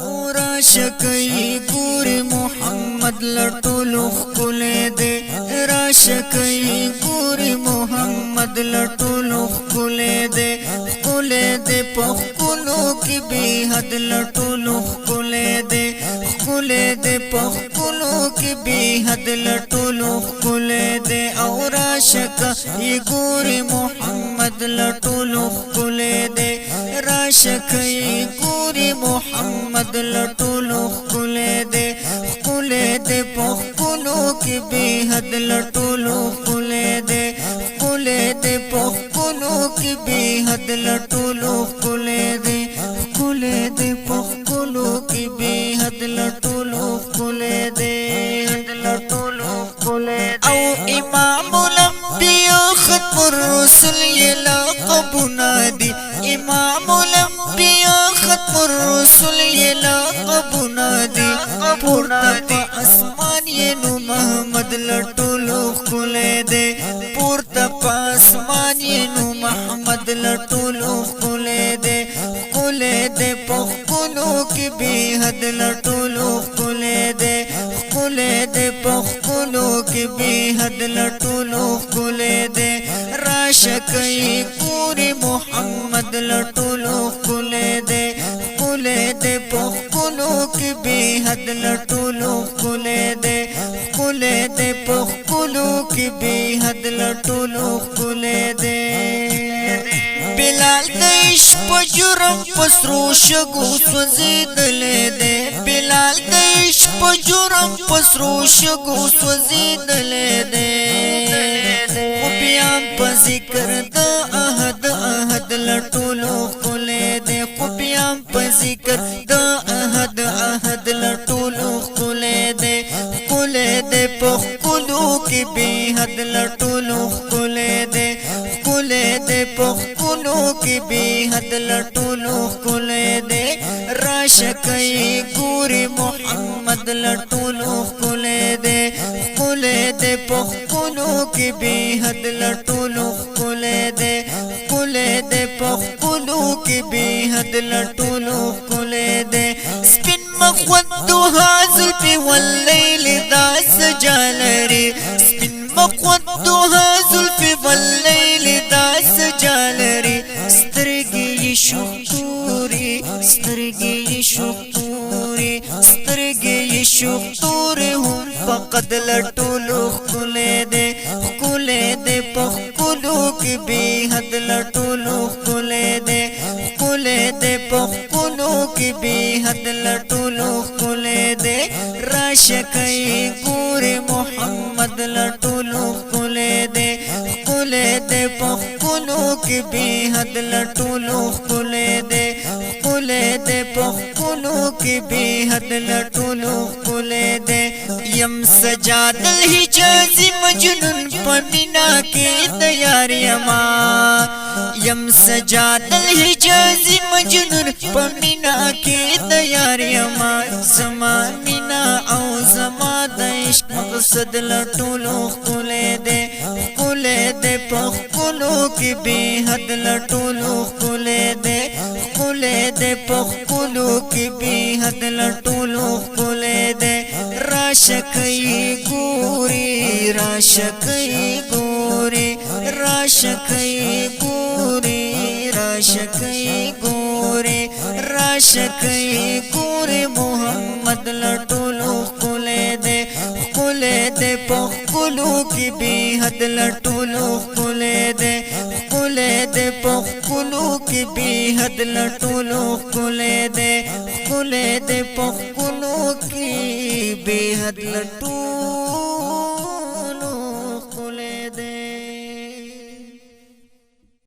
او راشکی ګوري محمد لټولو ښکلی دی راشکی ګوري محمد لټولو ښکلی دی ښکلی دی په ښکلو کې بې حد لټولو ښکلی دی ښکلی دی په ښکلو کې بې حد لټولو ښکلی دی او راشکه یې ګوري محمد لټولو ښکلی دی راشکه یې ګوري محمد لټولو ښکلی دی ښکلی دی په ښکلو کې بې حد لټولو ښکلی دی ښکلی دی په ښکلو کې بې حد لټولو ښکلی دی ښکلی دی په ښکلو کې بې حد لټولو ښکلی دی او امام الانبیاء ختم الرسل یې لقبونه دي امام الانبیاء ختم الرسل یې لقبونه دي پورته په اسمان یې نو محمد لټولو ښکلی دی پورته په اسمان یې نو محمد لټولو ښکلی دی ښکلی دی په ښکلو کې بې حد لټولو ښکلی دی ښکلی دی په ښکلو کې بې حد لټولو ښکلی دی راشکه یې ګوري محمد لټولو ښکلی دی ښکلی دی په ښکلو کې بې حد لټولو ښکلی دی ښکلی دی په ښکلو کې بې حد لټولو ښکلی دی بلال د عشق په جرم په سرو شګو سوځېدلی دی بلال د عشق په جرم په سرو شګو سوځېدلی دی خو بیا په ذکر د احد احد لټولو ښکلی دی خو بیا په ذکر د احد احد لټولو ښکلی دی ښکلی دی په ښکلو کې بې حد لټولو ښکلی دی ښکلی دی په ښکلو کې بې حد لټولو ښکلی دی راشکه یې ګوري محمد لټولو ښکلی دی ښکلی دی په ښکلو کې بې حد لټولو ښکلی دی ښکلی دی په ښکلو کې بې حد لټولو ښکلی دی سپین مخ ودوها زلفې واللیل دا سجا لري سپین مخ ودوها زلفې واللیل دا سجا لري سترګې یې شوختورې سترګې یې شوختورې سترګې یې شوختورې هم فقط لټولو ښکلی دی ښکلی دی په ښکلو کې بې حد لټولو ښکلی دی ښکلی دی په ښکلو کې بې حد لټولو ښکلی دی راشکه یې ګوري محمد لټولو ښکلی دی ښکلی دی په ښکلو کې بې حد لټولو ښکلی دی ښکلی دی په ښکلو کې بې حد لټولو ښکلی دی یم سجاد الحجازي مجنون په مینا کې د یار یما یم سجاد الحجازي مجنون په مینا کې د یار یما زما مینا او زما د عشق مقصد لټولو ښکلی دی ښکلی دی په ښکلو کې بې حد لټولو ښکلی دی ښکلی دی په ښکلو کې بې حد لټولو ښکلی دی راشکه یې ګوري راشکه یې ګوري راشکه یې ګوري راشکه یې ګوري راشکه یې ګوري محمد لټولو ښکلی دی ښکلی دی په ښکلو کې بې حد لټولو ښکلی دی ښکلی دی په ښکلو کې بې حد لټولو ښکلی دی ښکلی دی په ښکلو کې بې حد لټولو